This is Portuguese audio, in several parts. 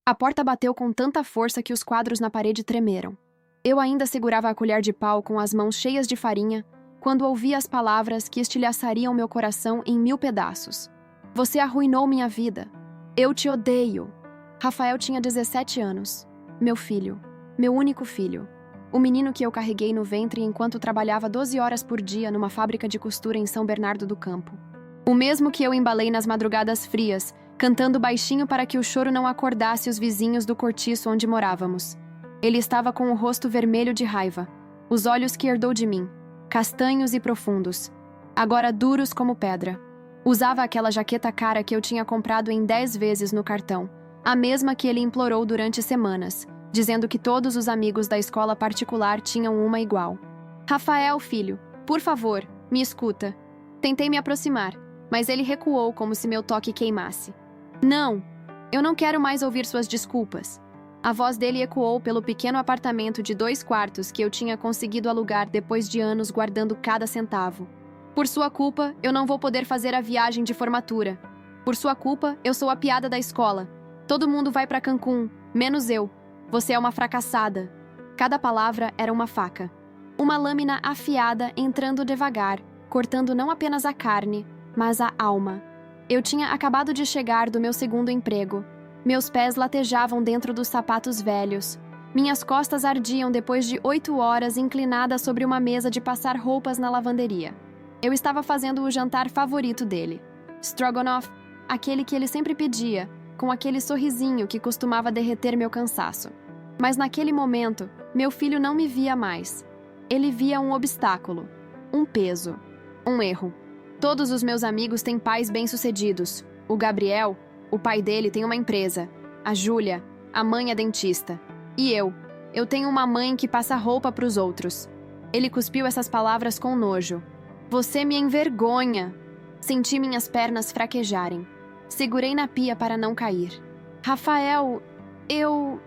A porta bateu com tanta força que os quadros na parede tremeram. Eu ainda segurava a colher de pau com as mãos cheias de farinha quando ouvi as palavras que estilhaçariam meu coração em 1000 pedaços. Você arruinou minha vida. Eu te odeio. Rafael tinha 17 anos. Meu filho. Meu único filho. O menino que eu carreguei no ventre enquanto trabalhava 12 horas por dia numa fábrica de costura em São Bernardo do Campo. O mesmo que eu embalei nas madrugadas frias, cantando baixinho para que o choro não acordasse os vizinhos do cortiço onde morávamos. Ele estava com o rosto vermelho de raiva, os olhos que herdou de mim, castanhos e profundos, agora duros como pedra. Usava aquela jaqueta cara que eu tinha comprado em 10 vezes no cartão, a mesma que ele implorou durante semanas, dizendo que todos os amigos da escola particular tinham uma igual. Rafael, filho, por favor, me escuta. Tentei me aproximar, mas ele recuou como se meu toque queimasse. Não, eu não quero mais ouvir suas desculpas. A voz dele ecoou pelo pequeno apartamento de 2 quartos que eu tinha conseguido alugar depois de anos guardando cada centavo. Por sua culpa, eu não vou poder fazer a viagem de formatura. Por sua culpa, eu sou a piada da escola. Todo mundo vai para Cancún, menos eu. Você é uma fracassada. Cada palavra era uma faca. Uma lâmina afiada entrando devagar, cortando não apenas a carne, mas a alma. Eu tinha acabado de chegar do meu segundo emprego. Meus pés latejavam dentro dos sapatos velhos. Minhas costas ardiam depois de 8 horas inclinada sobre uma mesa de passar roupas na lavanderia. Eu estava fazendo o jantar favorito dele. Stroganoff, aquele que ele sempre pedia, com aquele sorrisinho que costumava derreter meu cansaço. Mas naquele momento, meu filho não me via mais. Ele via um obstáculo, um peso, um erro. Todos os meus amigos têm pais bem-sucedidos. O Gabriel, o pai dele tem uma empresa. A Júlia, a mãe é dentista. E eu tenho uma mãe que passa roupa para os outros. Ele cuspiu essas palavras com nojo. Você me envergonha. Senti minhas pernas fraquejarem. Segurei na pia para não cair. Rafael, eu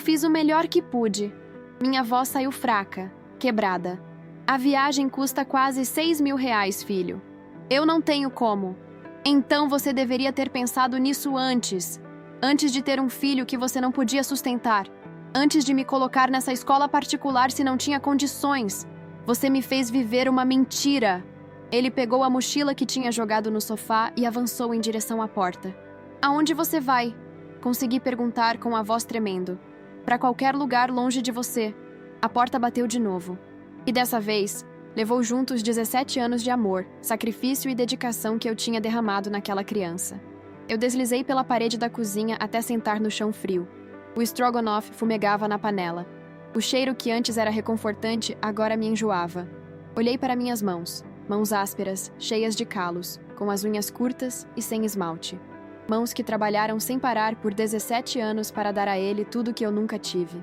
fiz o melhor que pude. Minha voz saiu fraca, quebrada. A viagem custa quase R$ 6.000, filho. Eu não tenho como. Então você deveria ter pensado nisso antes. Antes de ter um filho que você não podia sustentar. Antes de me colocar nessa escola particular se não tinha condições. Você me fez viver uma mentira. Ele pegou a mochila que tinha jogado no sofá e avançou em direção à porta. Aonde você vai? Consegui perguntar com a voz tremendo. Para qualquer lugar longe de você. A porta bateu de novo. E dessa vez, levou junto os 17 anos de amor, sacrifício e dedicação que eu tinha derramado naquela criança. Eu deslizei pela parede da cozinha até sentar no chão frio. O Stroganoff fumegava na panela. O cheiro que antes era reconfortante agora me enjoava. Olhei para minhas mãos. Mãos ásperas, cheias de calos, com as unhas curtas e sem esmalte. Mãos que trabalharam sem parar por 17 anos para dar a ele tudo que eu nunca tive.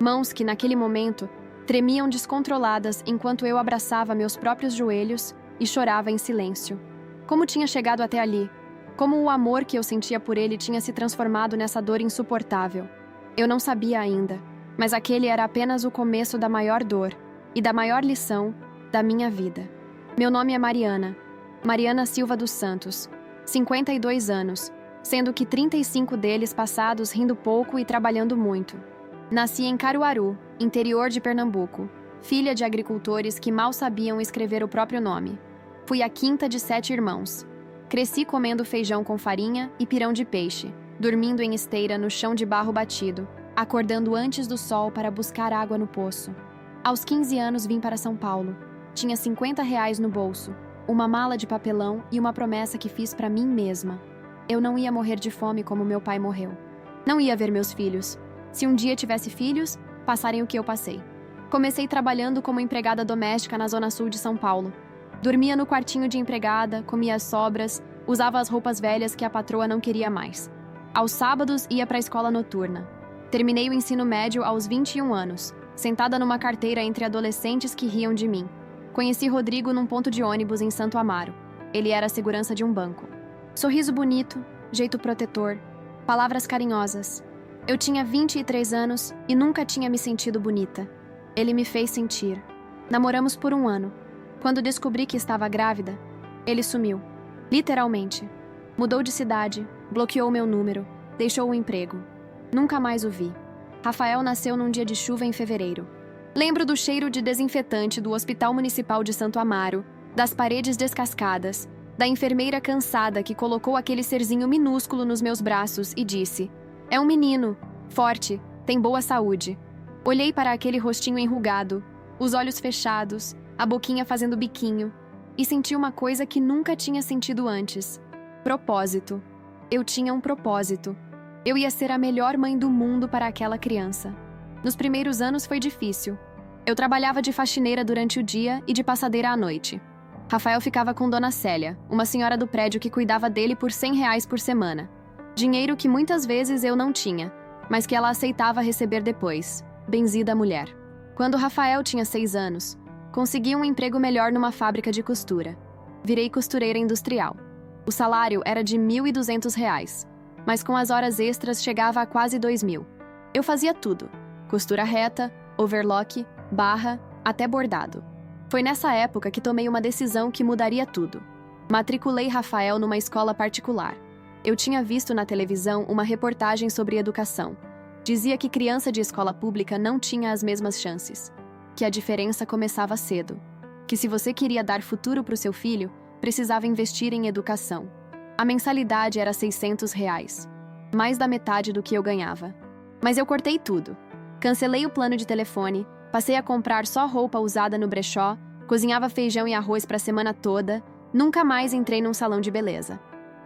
Mãos que, naquele momento, tremiam descontroladas enquanto eu abraçava meus próprios joelhos e chorava em silêncio. Como tinha chegado até ali? Como o amor que eu sentia por ele tinha se transformado nessa dor insuportável? Eu não sabia ainda, mas aquele era apenas o começo da maior dor e da maior lição da minha vida. Meu nome é Mariana. Mariana Silva dos Santos. 52 anos, sendo que 35 deles passados rindo pouco e trabalhando muito. Nasci em Caruaru, interior de Pernambuco, filha de agricultores que mal sabiam escrever o próprio nome. Fui a quinta de 7 irmãos. Cresci comendo feijão com farinha e pirão de peixe, dormindo em esteira no chão de barro batido, acordando antes do sol para buscar água no poço. Aos 15 anos vim para São Paulo. Tinha R$ 50 no bolso, uma mala de papelão e uma promessa que fiz para mim mesma. Eu não ia morrer de fome como meu pai morreu. Não ia ver meus filhos. Se um dia tivesse filhos, passarem o que eu passei. Comecei trabalhando como empregada doméstica na zona sul de São Paulo. Dormia no quartinho de empregada, comia as sobras, usava as roupas velhas que a patroa não queria mais. Aos sábados ia para a escola noturna. Terminei o ensino médio aos 21 anos, sentada numa carteira entre adolescentes que riam de mim. Conheci Rodrigo num ponto de ônibus em Santo Amaro. Ele era a segurança de um banco. Sorriso bonito, jeito protetor, palavras carinhosas. Eu tinha 23 anos e nunca tinha me sentido bonita. Ele me fez sentir. Namoramos por 1 ano. Quando descobri que estava grávida, ele sumiu. Literalmente. Mudou de cidade, bloqueou meu número, deixou o emprego. Nunca mais o vi. Rafael nasceu num dia de chuva em fevereiro. Lembro do cheiro de desinfetante do Hospital Municipal de Santo Amaro, das paredes descascadas, da enfermeira cansada que colocou aquele serzinho minúsculo nos meus braços e disse: "É um menino, forte, tem boa saúde." Olhei para aquele rostinho enrugado, os olhos fechados, a boquinha fazendo biquinho, e senti uma coisa que nunca tinha sentido antes. Propósito. Eu tinha um propósito. Eu ia ser a melhor mãe do mundo para aquela criança. Nos primeiros anos foi difícil. Eu trabalhava de faxineira durante o dia e de passadeira à noite. Rafael ficava com Dona Célia, uma senhora do prédio que cuidava dele por R$ 100 por semana. Dinheiro que muitas vezes eu não tinha, mas que ela aceitava receber depois. Benzida mulher. Quando Rafael tinha 6 anos, consegui um emprego melhor numa fábrica de costura. Virei costureira industrial. O salário era de R$ 1.200, mas com as horas extras chegava a quase 2.000. Eu fazia tudo: costura reta, overlock, barra, até bordado. Foi nessa época que tomei uma decisão que mudaria tudo. Matriculei Rafael numa escola particular. Eu tinha visto na televisão uma reportagem sobre educação. Dizia que criança de escola pública não tinha as mesmas chances, que a diferença começava cedo, que se você queria dar futuro para o seu filho, precisava investir em educação. A mensalidade era R$ 600, mais da metade do que eu ganhava. Mas eu cortei tudo. Cancelei o plano de telefone, passei a comprar só roupa usada no brechó, cozinhava feijão e arroz para a semana toda, nunca mais entrei num salão de beleza.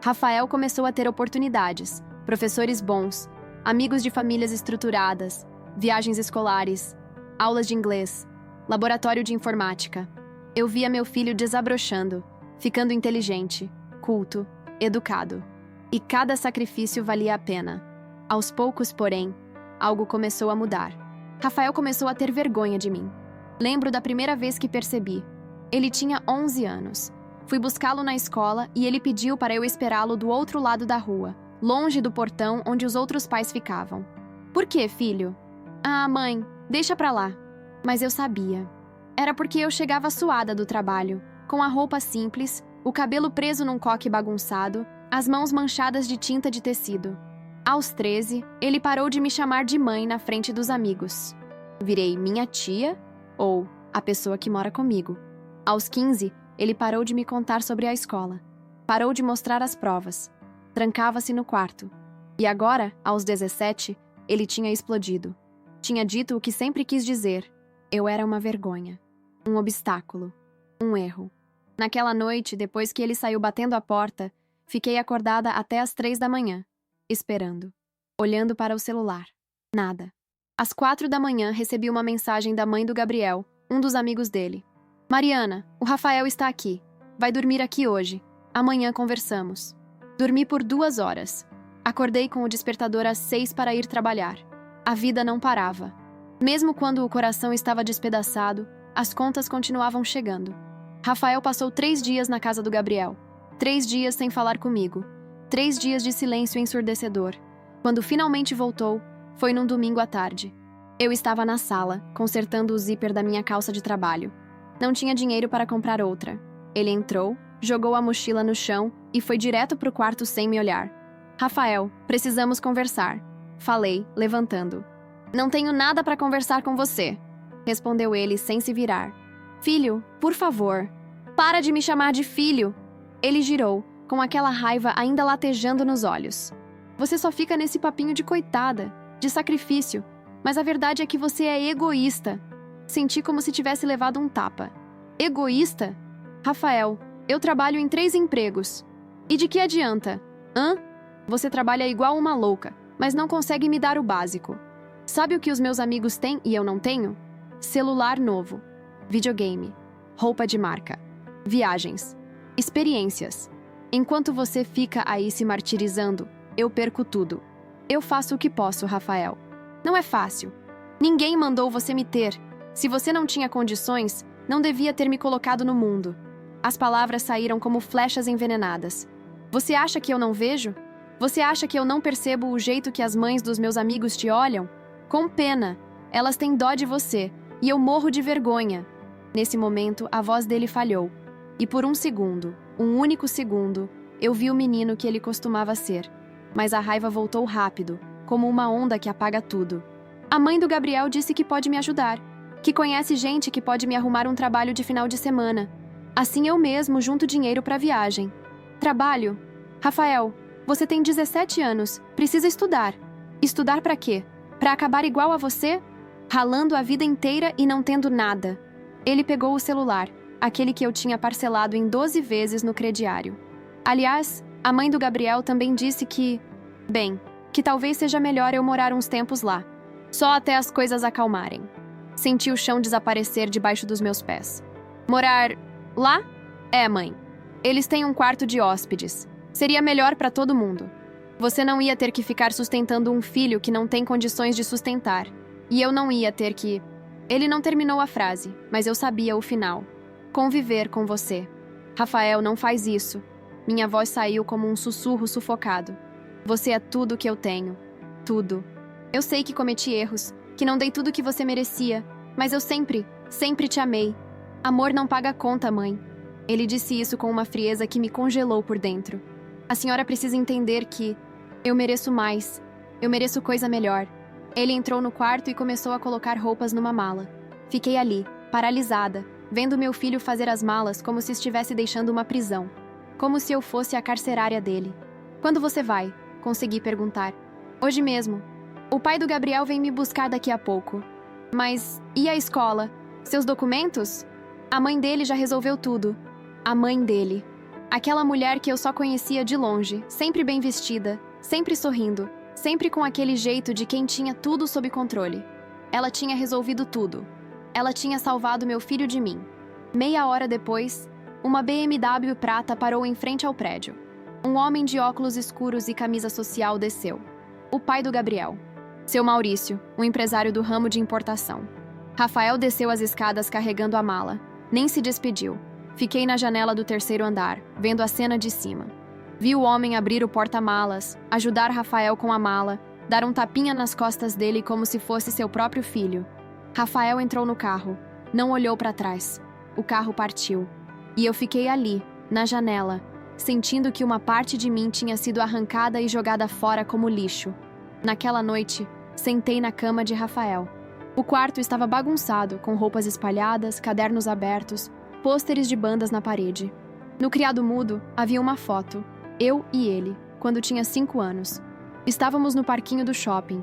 Rafael começou a ter oportunidades, professores bons, amigos de famílias estruturadas, viagens escolares, aulas de inglês, laboratório de informática. Eu via meu filho desabrochando, ficando inteligente, culto, educado. E cada sacrifício valia a pena. Aos poucos, porém, algo começou a mudar. Rafael começou a ter vergonha de mim. Lembro da primeira vez que percebi. Ele tinha 11 anos. Fui buscá-lo na escola e ele pediu para eu esperá-lo do outro lado da rua, longe do portão onde os outros pais ficavam. "Por quê, filho?" "Ah, mãe, deixa pra lá." Mas eu sabia. Era porque eu chegava suada do trabalho, com a roupa simples, o cabelo preso num coque bagunçado, as mãos manchadas de tinta de tecido. Aos 13, ele parou de me chamar de mãe na frente dos amigos. Virei minha tia ou a pessoa que mora comigo. Aos 15, ele parou de me contar sobre a escola. Parou de mostrar as provas. Trancava-se no quarto. E agora, aos 17, ele tinha explodido. Tinha dito o que sempre quis dizer. Eu era uma vergonha. Um obstáculo. Um erro. Naquela noite, depois que ele saiu batendo a porta, fiquei acordada até às 3 da manhã, esperando. Olhando para o celular. Nada. Às 4 da manhã, recebi uma mensagem da mãe do Gabriel, um dos amigos dele. "Mariana, o Rafael está aqui. Vai dormir aqui hoje. Amanhã conversamos." Dormi por 2 horas. Acordei com o despertador às 6 para ir trabalhar. A vida não parava. Mesmo quando o coração estava despedaçado, as contas continuavam chegando. Rafael passou 3 dias na casa do Gabriel. 3 dias sem falar comigo. 3 dias de silêncio ensurdecedor. Quando finalmente voltou, foi num domingo à tarde. Eu estava na sala, consertando o zíper da minha calça de trabalho. Não tinha dinheiro para comprar outra. Ele entrou, jogou a mochila no chão e foi direto pro quarto sem me olhar. "Rafael, precisamos conversar." Falei, levantando. "Não tenho nada para conversar com você", respondeu ele sem se virar. "Filho, por favor, para de me chamar de filho." Ele girou, com aquela raiva ainda latejando nos olhos. "Você só fica nesse papinho de coitada, de sacrifício, mas a verdade é que você é egoísta." Senti como se tivesse levado um tapa. "Egoísta? Rafael, eu trabalho em 3 empregos. E de que adianta? Hã? Você trabalha igual uma louca, mas não consegue me dar o básico. Sabe o que os meus amigos têm e eu não tenho? Celular novo, videogame, roupa de marca, viagens, experiências. Enquanto você fica aí se martirizando, eu perco tudo. Eu faço o que posso, Rafael. Não é fácil. Ninguém mandou você me ter. Se você não tinha condições, não devia ter me colocado no mundo." As palavras saíram como flechas envenenadas. "Você acha que eu não vejo? Você acha que eu não percebo o jeito que as mães dos meus amigos te olham? Com pena. Elas têm dó de você, e eu morro de vergonha." Nesse momento, a voz dele falhou. E por um segundo, um único segundo, eu vi o menino que ele costumava ser. Mas a raiva voltou rápido, como uma onda que apaga tudo. A mãe do Gabriel disse que pode me ajudar, que conhece gente que pode me arrumar um trabalho de final de semana. Assim eu mesmo junto dinheiro para a viagem. Trabalho? Rafael, você tem 17 anos, precisa estudar. Estudar para quê? Para acabar igual a você? Ralando a vida inteira e não tendo nada. Ele pegou o celular, aquele que eu tinha parcelado em 12 vezes no crediário. Aliás, a mãe do Gabriel também disse que talvez seja melhor eu morar uns tempos lá. Só até as coisas acalmarem. Senti o chão desaparecer debaixo dos meus pés. Morar lá? É, mãe. Eles têm um quarto de hóspedes. Seria melhor para todo mundo. Você não ia ter que ficar sustentando um filho que não tem condições de sustentar. E eu não ia ter que... Ele não terminou a frase, mas eu sabia o final. Conviver com você. Rafael, não faz isso. Minha voz saiu como um sussurro sufocado. Você é tudo o que eu tenho. Tudo. Eu sei que cometi erros, que não dei tudo o que você merecia, mas eu sempre te amei. Amor não paga conta, mãe. Ele disse isso com uma frieza que me congelou por dentro. A senhora precisa entender que eu mereço mais. Eu mereço coisa melhor. Ele entrou no quarto e começou a colocar roupas numa mala. Fiquei ali, paralisada, vendo meu filho fazer as malas como se estivesse deixando uma prisão. Como se eu fosse a carcerária dele. Quando você vai? Consegui perguntar. Hoje mesmo. O pai do Gabriel vem me buscar daqui a pouco. Mas e a escola? Seus documentos? A mãe dele já resolveu tudo. A mãe dele. Aquela mulher que eu só conhecia de longe, sempre bem vestida, sempre sorrindo, sempre com aquele jeito de quem tinha tudo sob controle. Ela tinha resolvido tudo. Ela tinha salvado meu filho de mim. Meia hora depois, uma BMW prata parou em frente ao prédio. Um homem de óculos escuros e camisa social desceu. O pai do Gabriel. Seu Maurício, um empresário do ramo de importação. Rafael desceu as escadas carregando a mala. Nem se despediu. Fiquei na janela do terceiro andar, vendo a cena de cima. Vi o homem abrir o porta-malas, ajudar Rafael com a mala, dar um tapinha nas costas dele como se fosse seu próprio filho. Rafael entrou no carro. Não olhou para trás. O carro partiu. E eu fiquei ali, na janela, sentindo que uma parte de mim tinha sido arrancada e jogada fora como lixo. Naquela noite, sentei na cama de Rafael. O quarto estava bagunçado, com roupas espalhadas, cadernos abertos, pôsteres de bandas na parede. No criado mudo, havia uma foto, eu e ele, quando tinha 5 anos. Estávamos no parquinho do shopping.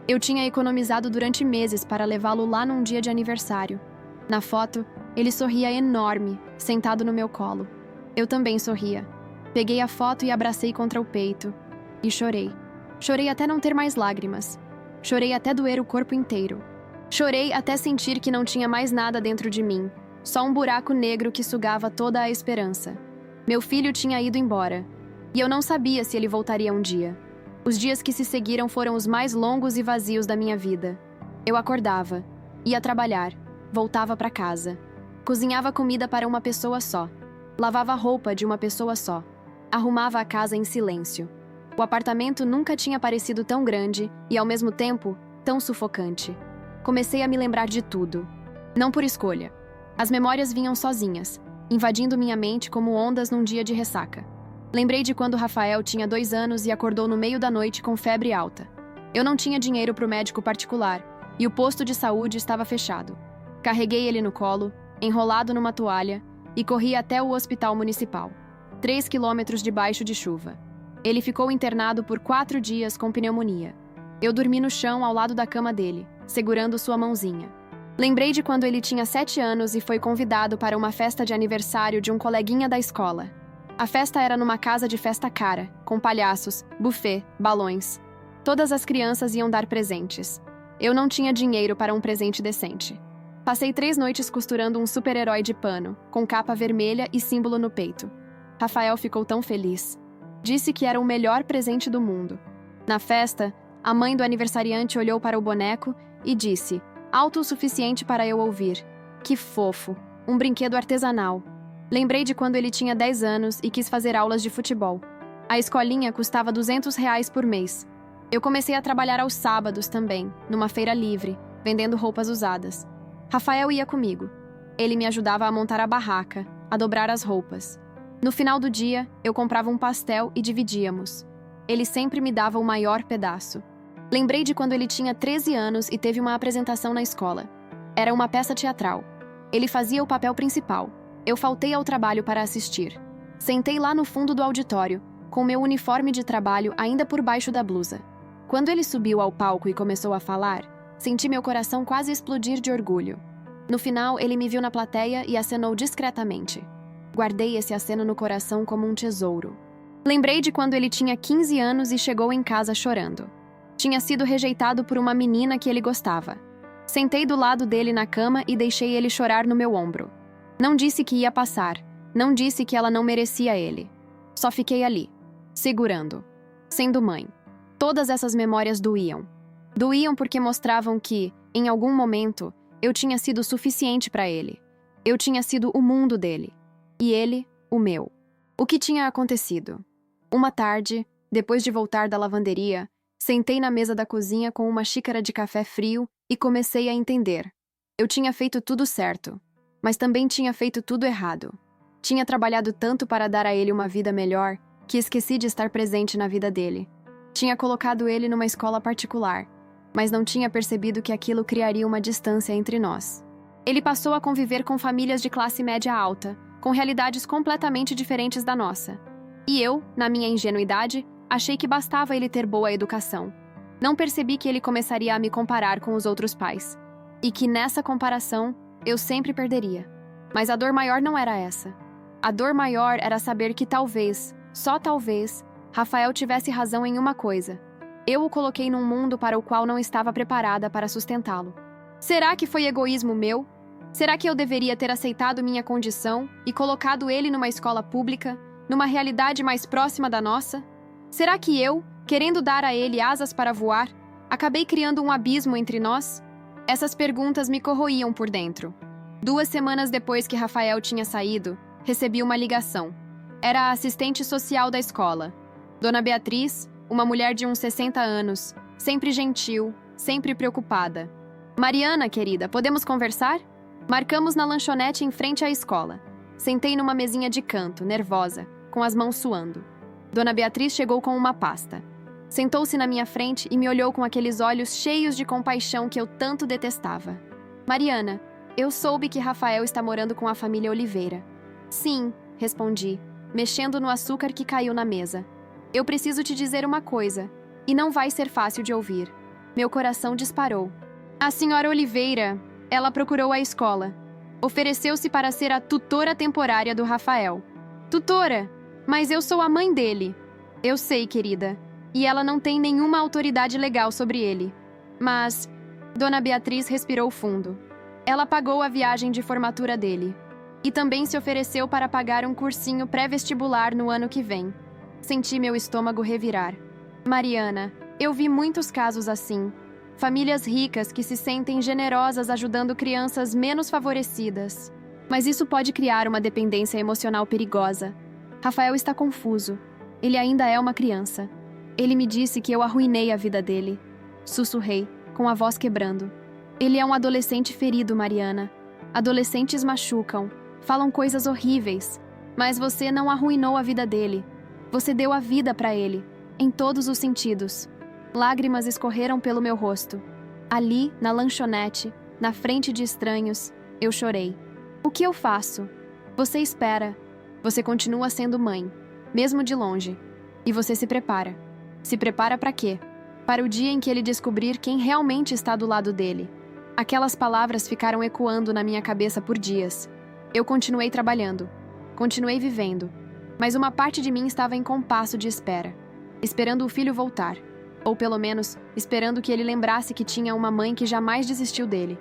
Eu tinha economizado durante meses para levá-lo lá num dia de aniversário. Na foto, ele sorria enorme, sentado no meu colo. Eu também sorria. Peguei a foto e abracei contra o peito. E chorei. Chorei até não ter mais lágrimas. Chorei até doer o corpo inteiro. Chorei até sentir que não tinha mais nada dentro de mim. Só um buraco negro que sugava toda a esperança. Meu filho tinha ido embora. E eu não sabia se ele voltaria um dia. Os dias que se seguiram foram os mais longos e vazios da minha vida. Eu acordava, ia trabalhar, voltava para casa. Cozinhava comida para uma pessoa só. Lavava a roupa de uma pessoa só. Arrumava a casa em silêncio. O apartamento nunca tinha parecido tão grande e, ao mesmo tempo, tão sufocante. Comecei a me lembrar de tudo. Não por escolha. As memórias vinham sozinhas, invadindo minha mente como ondas num dia de ressaca. Lembrei de quando Rafael tinha 2 anos e acordou no meio da noite com febre alta. Eu não tinha dinheiro para o médico particular e o posto de saúde estava fechado. Carreguei ele no colo, enrolado numa toalha, e corri até o hospital municipal. 3 quilômetros debaixo de chuva. Ele ficou internado por 4 dias com pneumonia. Eu dormi no chão ao lado da cama dele, segurando sua mãozinha. Lembrei de quando ele tinha 7 anos e foi convidado para uma festa de aniversário de um coleguinha da escola. A festa era numa casa de festa cara, com palhaços, buffet, balões. Todas as crianças iam dar presentes. Eu não tinha dinheiro para um presente decente. Passei 3 noites costurando um super-herói de pano, com capa vermelha e símbolo no peito. Rafael ficou tão feliz. Disse que era o melhor presente do mundo. Na festa, a mãe do aniversariante olhou para o boneco e disse, alto o suficiente para eu ouvir: que fofo, um brinquedo artesanal. Lembrei de quando ele tinha 10 anos e quis fazer aulas de futebol. A escolinha custava R$ 200 por mês. Eu comecei a trabalhar aos sábados também, numa feira livre, vendendo roupas usadas. Rafael ia comigo. Ele me ajudava a montar a barraca, a dobrar as roupas. No final do dia, eu comprava um pastel e dividíamos. Ele sempre me dava o maior pedaço. Lembrei de quando ele tinha 13 anos e teve uma apresentação na escola. Era uma peça teatral. Ele fazia o papel principal. Eu faltei ao trabalho para assistir. Sentei lá no fundo do auditório, com meu uniforme de trabalho ainda por baixo da blusa. Quando ele subiu ao palco e começou a falar, senti meu coração quase explodir de orgulho. No final, ele me viu na plateia e acenou discretamente. Guardei esse aceno no coração como um tesouro. Lembrei de quando ele tinha 15 anos e chegou em casa chorando. Tinha sido rejeitado por uma menina que ele gostava. Sentei do lado dele na cama e deixei ele chorar no meu ombro. Não disse que ia passar, não disse que ela não merecia ele. Só fiquei ali, segurando, sendo mãe. Todas essas memórias doíam. Doíam porque mostravam que, em algum momento, eu tinha sido suficiente para ele. Eu tinha sido o mundo dele. E ele, o meu. O que tinha acontecido? Uma tarde, depois de voltar da lavanderia, sentei na mesa da cozinha com uma xícara de café frio e comecei a entender. Eu tinha feito tudo certo, mas também tinha feito tudo errado. Tinha trabalhado tanto para dar a ele uma vida melhor que esqueci de estar presente na vida dele. Tinha colocado ele numa escola particular, mas não tinha percebido que aquilo criaria uma distância entre nós. Ele passou a conviver com famílias de classe média alta, com realidades completamente diferentes da nossa. E eu, na minha ingenuidade, achei que bastava ele ter boa educação. Não percebi que ele começaria a me comparar com os outros pais. E que nessa comparação, eu sempre perderia. Mas a dor maior não era essa. A dor maior era saber que talvez, só talvez, Rafael tivesse razão em uma coisa. Eu o coloquei num mundo para o qual não estava preparada para sustentá-lo. Será que foi egoísmo meu? Será que eu deveria ter aceitado minha condição e colocado ele numa escola pública, numa realidade mais próxima da nossa? Será que eu, querendo dar a ele asas para voar, acabei criando um abismo entre nós? Essas perguntas me corroíam por dentro. 2 semanas depois que Rafael tinha saído, recebi uma ligação. Era a assistente social da escola. Dona Beatriz, uma mulher de uns 60 anos, sempre gentil, sempre preocupada. Mariana, querida, podemos conversar? Marcamos na lanchonete em frente à escola. Sentei numa mesinha de canto, nervosa, com as mãos suando. Dona Beatriz chegou com uma pasta. Sentou-se na minha frente e me olhou com aqueles olhos cheios de compaixão que eu tanto detestava. Mariana, eu soube que Rafael está morando com a família Oliveira. Sim, respondi, mexendo no açúcar que caiu na mesa. Eu preciso te dizer uma coisa, e não vai ser fácil de ouvir. Meu coração disparou. A senhora Oliveira, ela procurou a escola. Ofereceu-se para ser a tutora temporária do Rafael. Tutora? Mas eu sou a mãe dele. Eu sei, querida. E ela não tem nenhuma autoridade legal sobre ele. Mas... Dona Beatriz respirou fundo. Ela pagou a viagem de formatura dele. E também se ofereceu para pagar um cursinho pré-vestibular no ano que vem. Senti meu estômago revirar. Mariana, eu vi muitos casos assim. Famílias ricas que se sentem generosas ajudando crianças menos favorecidas. Mas isso pode criar uma dependência emocional perigosa. Rafael está confuso. Ele ainda é uma criança. Ele me disse que eu arruinei a vida dele. Sussurrei, com a voz quebrando. Ele é um adolescente ferido, Mariana. Adolescentes machucam, falam coisas horríveis. Mas você não arruinou a vida dele. Você deu a vida para ele, em todos os sentidos. Lágrimas escorreram pelo meu rosto. Ali, na lanchonete, na frente de estranhos, eu chorei. O que eu faço? Você espera. Você continua sendo mãe, mesmo de longe. E você se prepara. Se prepara para quê? Para o dia em que ele descobrir quem realmente está do lado dele. Aquelas palavras ficaram ecoando na minha cabeça por dias. Eu continuei trabalhando. Continuei vivendo. Mas uma parte de mim estava em compasso de espera. Esperando o filho voltar. Ou pelo menos, esperando que ele lembrasse que tinha uma mãe que jamais desistiu dele.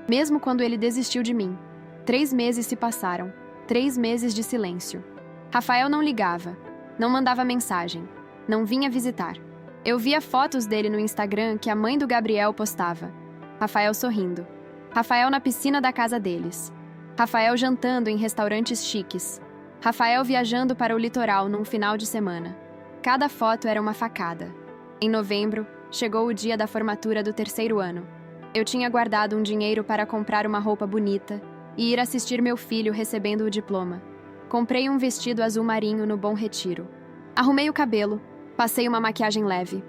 Mesmo quando ele desistiu de mim. 3 meses se passaram. 3 meses de silêncio. Rafael não ligava. Não mandava mensagem. Não vinha visitar. Eu via fotos dele no Instagram que a mãe do Gabriel postava. Rafael sorrindo. Rafael na piscina da casa deles. Rafael jantando em restaurantes chiques. Rafael viajando para o litoral num final de semana. Cada foto era uma facada. Em novembro, chegou o dia da formatura do 3º ano. Eu tinha guardado um dinheiro para comprar uma roupa bonita e ir assistir meu filho recebendo o diploma. Comprei um vestido azul marinho no Bom Retiro. Arrumei o cabelo, passei uma maquiagem leve.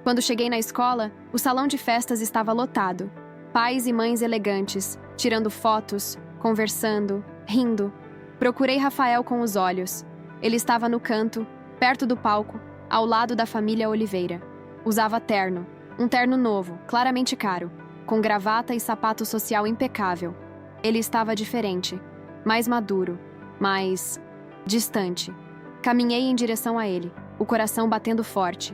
Quando cheguei na escola, o salão de festas estava lotado. Pais e mães elegantes, tirando fotos, conversando, rindo. Procurei Rafael com os olhos. Ele estava no canto, perto do palco, ao lado da família Oliveira. Usava terno, um terno novo, claramente caro, com gravata e sapato social impecável. Ele estava diferente, mais maduro, mais distante. Caminhei em direção a ele, o coração batendo forte.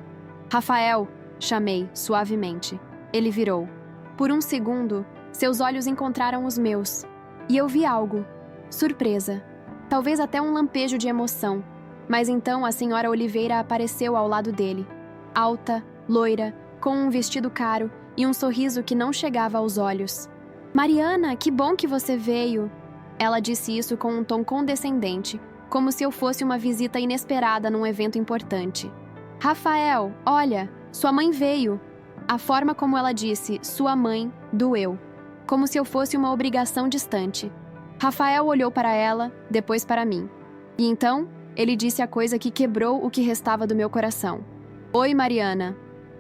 Rafael, chamei suavemente. Ele virou. Por um segundo, seus olhos encontraram os meus. E eu vi algo. Surpresa. Talvez até um lampejo de emoção. Mas então a senhora Oliveira apareceu ao lado dele. Alta, loira, com um vestido caro e um sorriso que não chegava aos olhos. Mariana, que bom que você veio. Ela disse isso com um tom condescendente, como se eu fosse uma visita inesperada num evento importante. Rafael, olha, sua mãe veio. A forma como ela disse, sua mãe, doeu. Como se eu fosse uma obrigação distante. Rafael olhou para ela, depois para mim. E então, ele disse a coisa que quebrou o que restava do meu coração. Oi, Mariana.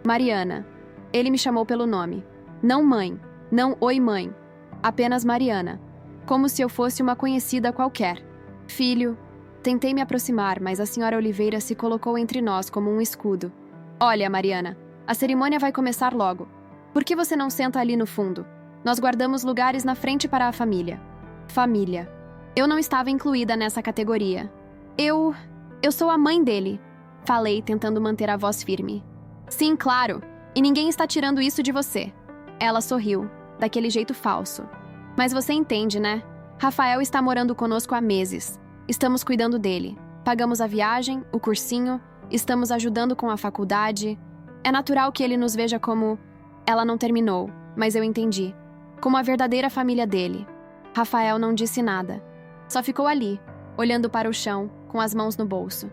Mariana. Ele me chamou pelo nome. Não mãe, não oi mãe. Apenas Mariana. Como se eu fosse uma conhecida qualquer. Filho. Tentei me aproximar, mas a senhora Oliveira se colocou entre nós como um escudo. Olha, Mariana, a cerimônia vai começar logo. Por que você não senta ali no fundo? Nós guardamos lugares na frente para a família. Família. Eu não estava incluída nessa categoria. Eu sou a mãe dele. Falei, tentando manter a voz firme. Sim, claro. E ninguém está tirando isso de você. Ela sorriu, daquele jeito falso. Mas você entende, né? Rafael está morando conosco há meses. Estamos cuidando dele. Pagamos a viagem, o cursinho, estamos ajudando com a faculdade. É natural que ele nos veja como... Ela não terminou, mas eu entendi. Como a verdadeira família dele. Rafael não disse nada. Só ficou ali, olhando para o chão, com as mãos no bolso.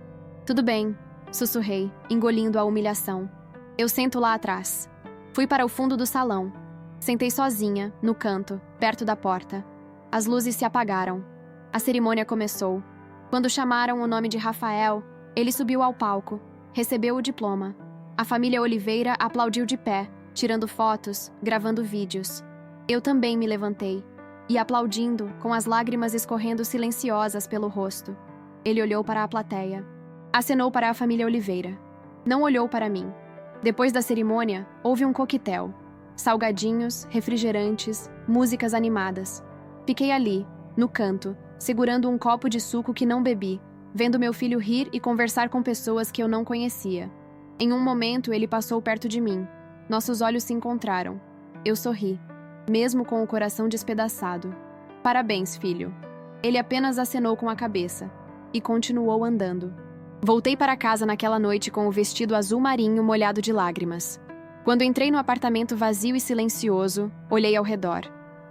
Tudo bem, sussurrei, engolindo a humilhação. Eu sento lá atrás. Fui para o fundo do salão. Sentei sozinha, no canto, perto da porta. As luzes se apagaram. A cerimônia começou. Quando chamaram o nome de Rafael, ele subiu ao palco, recebeu o diploma. A família Oliveira aplaudiu de pé, tirando fotos, gravando vídeos. Eu também me levantei, e aplaudindo, com as lágrimas escorrendo silenciosas pelo rosto. Ele olhou para a plateia. Acenou para a família Oliveira. Não olhou para mim. Depois da cerimônia, houve um coquetel. Salgadinhos, refrigerantes, músicas animadas. Fiquei ali, no canto, segurando um copo de suco que não bebi, vendo meu filho rir e conversar com pessoas que eu não conhecia. Em um momento, ele passou perto de mim. Nossos olhos se encontraram. Eu sorri, mesmo com o coração despedaçado. Parabéns, filho. Ele apenas acenou com a cabeça e continuou andando. Voltei para casa naquela noite com o vestido azul marinho molhado de lágrimas. Quando entrei no apartamento vazio e silencioso, olhei ao redor.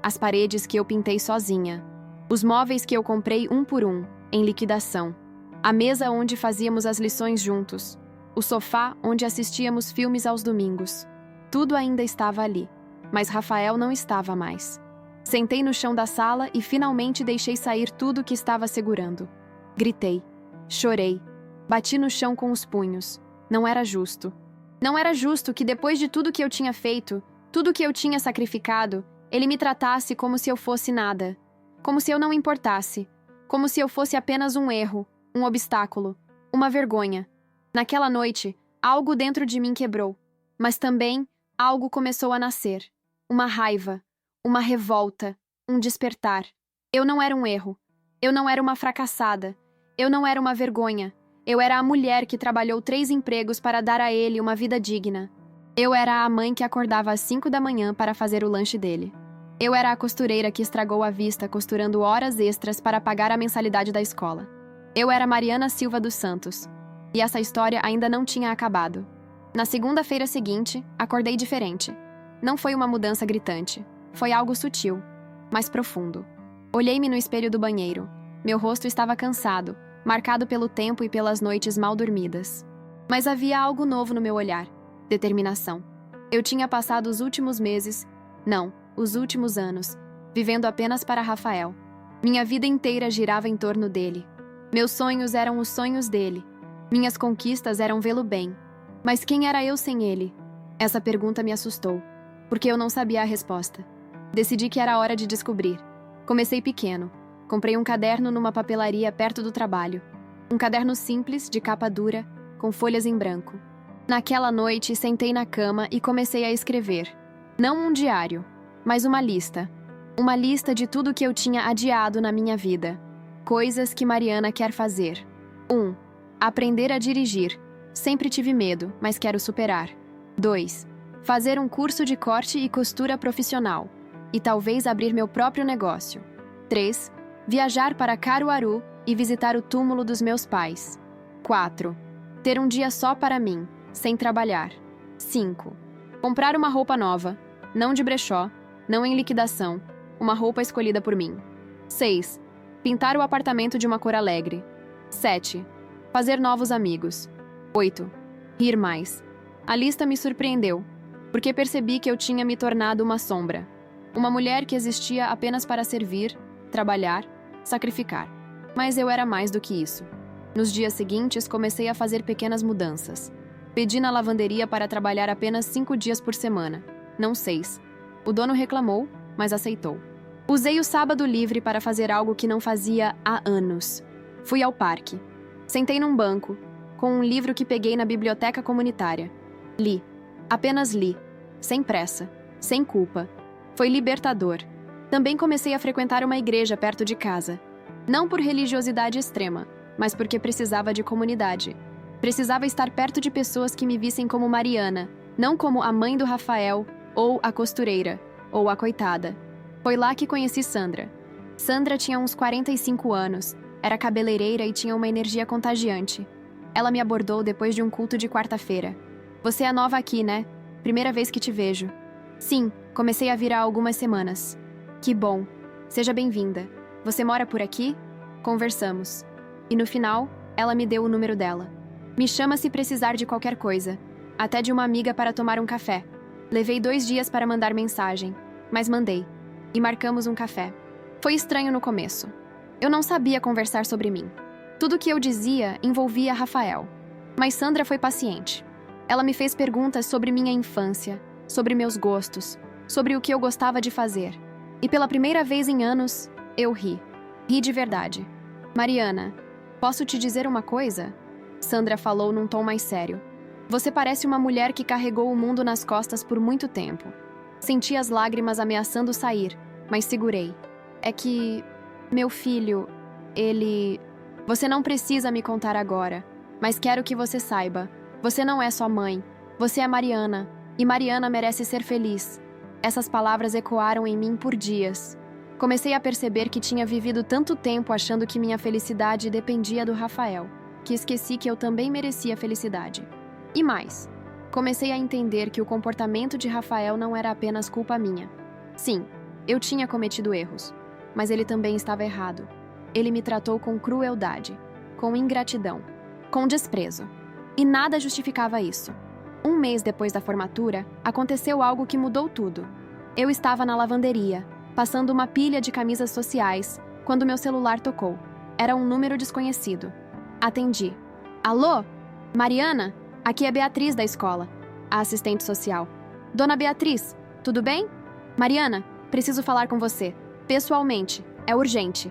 As paredes que eu pintei sozinha. Os móveis que eu comprei um por um, em liquidação. A mesa onde fazíamos as lições juntos. O sofá onde assistíamos filmes aos domingos. Tudo ainda estava ali, mas Rafael não estava mais. Sentei no chão da sala e finalmente deixei sair tudo que estava segurando. Gritei. Chorei. Bati no chão com os punhos. Não era justo. Não era justo que depois de tudo que eu tinha feito, tudo que eu tinha sacrificado, ele me tratasse como se eu fosse nada. Como se eu não importasse. Como se eu fosse apenas um erro, um obstáculo, uma vergonha. Naquela noite, algo dentro de mim quebrou. Mas também, algo começou a nascer. Uma raiva, uma revolta, um despertar. Eu não era um erro. Eu não era uma fracassada. Eu não era uma vergonha. Eu era a mulher que trabalhou 3 empregos para dar a ele uma vida digna. Eu era a mãe que acordava às 5 da manhã para fazer o lanche dele. Eu era a costureira que estragou a vista costurando horas extras para pagar a mensalidade da escola. Eu era Mariana Silva dos Santos. E essa história ainda não tinha acabado. Na segunda-feira seguinte, acordei diferente. Não foi uma mudança gritante. Foi algo sutil, mas profundo. Olhei-me no espelho do banheiro. Meu rosto estava cansado, marcado pelo tempo e pelas noites mal dormidas. Mas havia algo novo no meu olhar. Determinação. Eu tinha passado os últimos meses... Não, os últimos anos, vivendo apenas para Rafael. Minha vida inteira girava em torno dele. Meus sonhos eram os sonhos dele. Minhas conquistas eram vê-lo bem. Mas quem era eu sem ele? Essa pergunta me assustou, porque eu não sabia a resposta. Decidi que era hora de descobrir. Comecei pequeno. Comprei um caderno numa papelaria perto do trabalho. Um caderno simples, de capa dura, com folhas em branco. Naquela noite, sentei na cama e comecei a escrever. Não um diário, mas uma lista. Uma lista de tudo que eu tinha adiado na minha vida. Coisas que Mariana quer fazer. 1. Aprender a dirigir. Sempre tive medo, mas quero superar. 2. Fazer um curso de corte e costura profissional. E talvez abrir meu próprio negócio. 3. Viajar para Caruaru e visitar o túmulo dos meus pais. 4. Ter um dia só para mim, sem trabalhar. 5. Comprar uma roupa nova, não de brechó, não em liquidação, uma roupa escolhida por mim. 6. Pintar o apartamento de uma cor alegre. 7. Fazer novos amigos. 8. Rir mais. A lista me surpreendeu, porque percebi que eu tinha me tornado uma sombra. Uma mulher que existia apenas para servir, trabalhar, sacrificar. Mas eu era mais do que isso. Nos dias seguintes, comecei a fazer pequenas mudanças. Pedi na lavanderia para trabalhar apenas 5 dias por semana, não 6. O dono reclamou, mas aceitou. Usei o sábado livre para fazer algo que não fazia há anos. Fui ao parque. Sentei num banco, com um livro que peguei na biblioteca comunitária. Li. Apenas li. Sem pressa. Sem culpa. Foi libertador. Também comecei a frequentar uma igreja perto de casa. Não por religiosidade extrema, mas porque precisava de comunidade. Precisava estar perto de pessoas que me vissem como Mariana, não como a mãe do Rafael, ou a costureira, ou a coitada. Foi lá que conheci Sandra. Sandra tinha uns 45 anos, era cabeleireira e tinha uma energia contagiante. Ela me abordou depois de um culto de quarta-feira. Você é nova aqui, né? Primeira vez que te vejo. Sim, comecei a vir há algumas semanas. Que bom. Seja bem-vinda. Você mora por aqui? Conversamos. E no final, ela me deu o número dela. Me chama se precisar de qualquer coisa. Até de uma amiga para tomar um café. Levei 2 dias para mandar mensagem, mas mandei. E marcamos um café. Foi estranho no começo. Eu não sabia conversar sobre mim. Tudo o que eu dizia envolvia Rafael. Mas Sandra foi paciente. Ela me fez perguntas sobre minha infância, sobre meus gostos, sobre o que eu gostava de fazer. E pela primeira vez em anos, eu ri. Ri de verdade. Mariana, posso te dizer uma coisa? Sandra falou num tom mais sério. Você parece uma mulher que carregou o mundo nas costas por muito tempo. Senti as lágrimas ameaçando sair, mas segurei. É que... meu filho, ele... Você não precisa me contar agora, mas quero que você saiba. Você não é só mãe. Você é Mariana, e Mariana merece ser feliz. Essas palavras ecoaram em mim por dias. Comecei a perceber que tinha vivido tanto tempo achando que minha felicidade dependia do Rafael, que esqueci que eu também merecia felicidade. E mais, comecei a entender que o comportamento de Rafael não era apenas culpa minha. Sim, eu tinha cometido erros, mas ele também estava errado. Ele me tratou com crueldade, com ingratidão, com desprezo. E nada justificava isso. 1 mês depois da formatura, aconteceu algo que mudou tudo. Eu estava na lavanderia, passando uma pilha de camisas sociais, quando meu celular tocou. Era um número desconhecido. Atendi. Alô? Mariana? Aqui é Beatriz da escola, a assistente social. Dona Beatriz, tudo bem? Mariana, preciso falar com você. Pessoalmente, é urgente.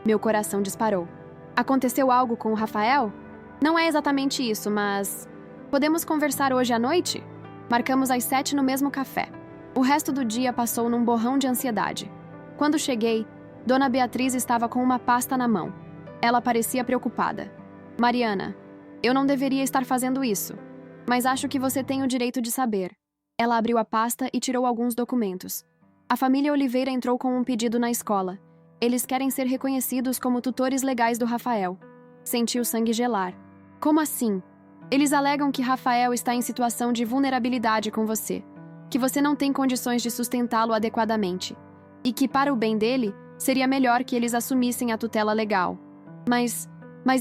Meu coração disparou. Aconteceu algo com o Rafael? Não é exatamente isso, mas... Podemos conversar hoje à noite? Marcamos às 7 no mesmo café. O resto do dia passou num borrão de ansiedade. Quando cheguei, Dona Beatriz estava com uma pasta na mão. Ela parecia preocupada. Mariana, eu não deveria estar fazendo isso, mas acho que você tem o direito de saber. Ela abriu a pasta e tirou alguns documentos. A família Oliveira entrou com um pedido na escola. Eles querem ser reconhecidos como tutores legais do Rafael. Senti o sangue gelar. Como assim? Eles alegam que Rafael está em situação de vulnerabilidade com você, que você não tem condições de sustentá-lo adequadamente, e que, para o bem dele, seria melhor que eles assumissem a tutela legal. Mas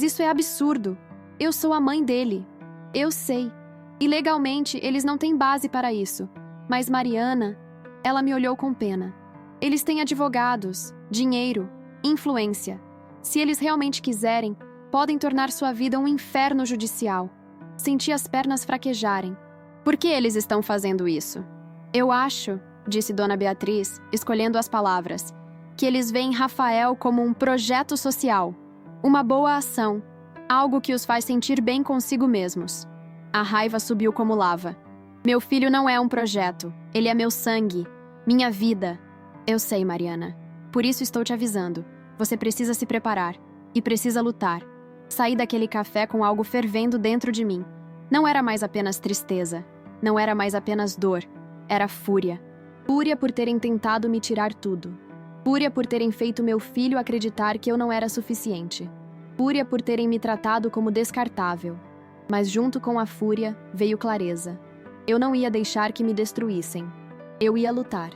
isso é absurdo. Eu sou a mãe dele. Eu sei. E legalmente eles não têm base para isso. Mas Mariana, ela me olhou com pena. Eles têm advogados, dinheiro, influência. Se eles realmente quiserem, podem tornar sua vida um inferno judicial. Senti as pernas fraquejarem. Por que eles estão fazendo isso? Eu acho, disse Dona Beatriz, escolhendo as palavras, que eles veem Rafael como um projeto social, uma boa ação, algo que os faz sentir bem consigo mesmos. A raiva subiu como lava. Meu filho não é um projeto, ele é meu sangue, minha vida. Eu sei, Mariana. Por isso estou te avisando. Você precisa se preparar e precisa lutar. Saí daquele café com algo fervendo dentro de mim. Não era mais apenas tristeza, não era mais apenas dor, era fúria. Fúria por terem tentado me tirar tudo. Fúria por terem feito meu filho acreditar que eu não era suficiente. Fúria por terem me tratado como descartável. Mas junto com a fúria veio clareza. Eu não ia deixar que me destruíssem. Eu ia lutar.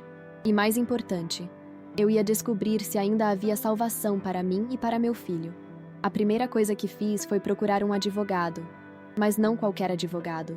E mais importante, eu ia descobrir se ainda havia salvação para mim e para meu filho. A primeira coisa que fiz foi procurar um advogado. Mas não qualquer advogado.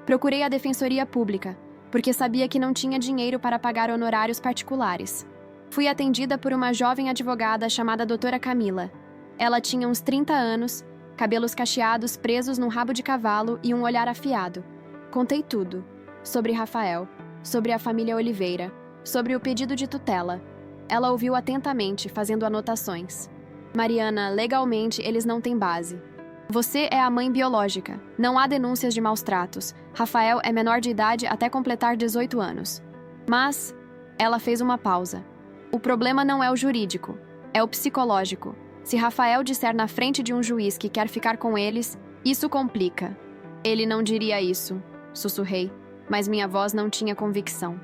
Procurei a Defensoria Pública, porque sabia que não tinha dinheiro para pagar honorários particulares. Fui atendida por uma jovem advogada chamada Doutora Camila. Ela tinha uns 30 anos, cabelos cacheados presos num rabo de cavalo e um olhar afiado. Contei tudo. Sobre Rafael, sobre a família Oliveira, sobre o pedido de tutela. Ela ouviu atentamente, fazendo anotações. Mariana, legalmente eles não têm base. Você é a mãe biológica. Não há denúncias de maus tratos. Rafael é menor de idade até completar 18 anos. Mas ela fez uma pausa. O problema não é o jurídico, é o psicológico. Se Rafael disser na frente de um juiz que quer ficar com eles, isso complica. Ele não diria isso, sussurrei, mas minha voz não tinha convicção.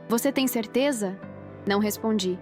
Você tem certeza? Não respondi.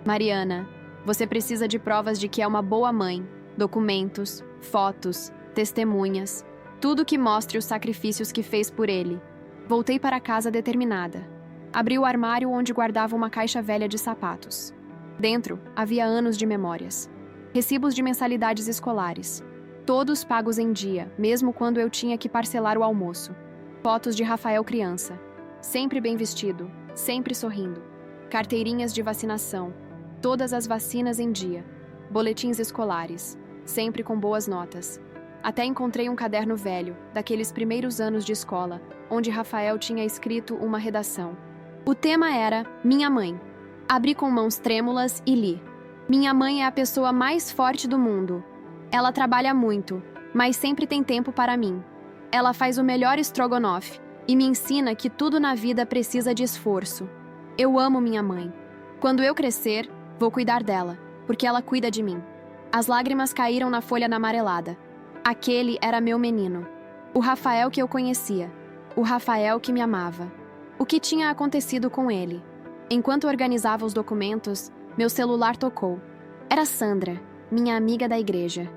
Mariana, você precisa de provas de que é uma boa mãe, documentos, fotos, testemunhas, tudo que mostre os sacrifícios que fez por ele. Voltei para casa determinada. Abri o armário onde guardava uma caixa velha de sapatos. Dentro havia anos de memórias. Recibos de mensalidades escolares. Todos pagos em dia, mesmo quando eu tinha que parcelar o almoço. Fotos de Rafael criança. Sempre bem vestido, sempre sorrindo. Carteirinhas de vacinação. Todas as vacinas em dia. Boletins escolares. Sempre com boas notas. Até encontrei um caderno velho, daqueles primeiros anos de escola, onde Rafael tinha escrito uma redação. O tema era Minha Mãe. Abri com mãos trêmulas e li. Minha mãe é a pessoa mais forte do mundo. Ela trabalha muito, mas sempre tem tempo para mim. Ela faz o melhor estrogonofe e me ensina que tudo na vida precisa de esforço. Eu amo minha mãe. Quando eu crescer, vou cuidar dela, porque ela cuida de mim. As lágrimas caíram na folha amarelada. Aquele era meu menino. O Rafael que eu conhecia. O Rafael que me amava. O que tinha acontecido com ele? Enquanto organizava os documentos, meu celular tocou. Era Sandra, minha amiga da igreja.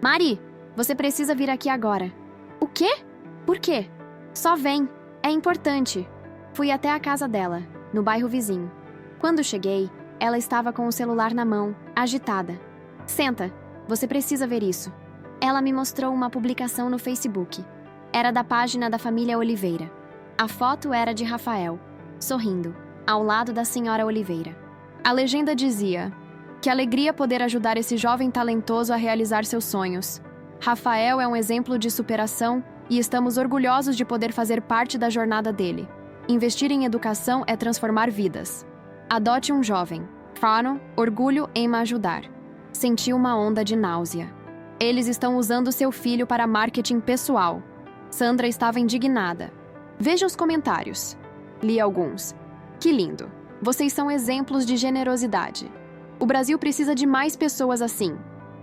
Mari, você precisa vir aqui agora. O quê? Por quê? Só vem. É importante. Fui até a casa dela, no bairro vizinho. Quando cheguei, ela estava com o celular na mão, agitada. Senta, você precisa ver isso. Ela me mostrou uma publicação no Facebook. Era da página da família Oliveira. A foto era de Rafael, sorrindo, ao lado da senhora Oliveira. A legenda dizia: que alegria poder ajudar esse jovem talentoso a realizar seus sonhos. Rafael é um exemplo de superação e estamos orgulhosos de poder fazer parte da jornada dele. Investir em educação é transformar vidas. Adote um jovem. Faro, orgulho em me ajudar. Senti uma onda de náusea. Eles estão usando seu filho para marketing pessoal. Sandra estava indignada. Veja os comentários. Li alguns. Que lindo. Vocês são exemplos de generosidade. O Brasil precisa de mais pessoas assim.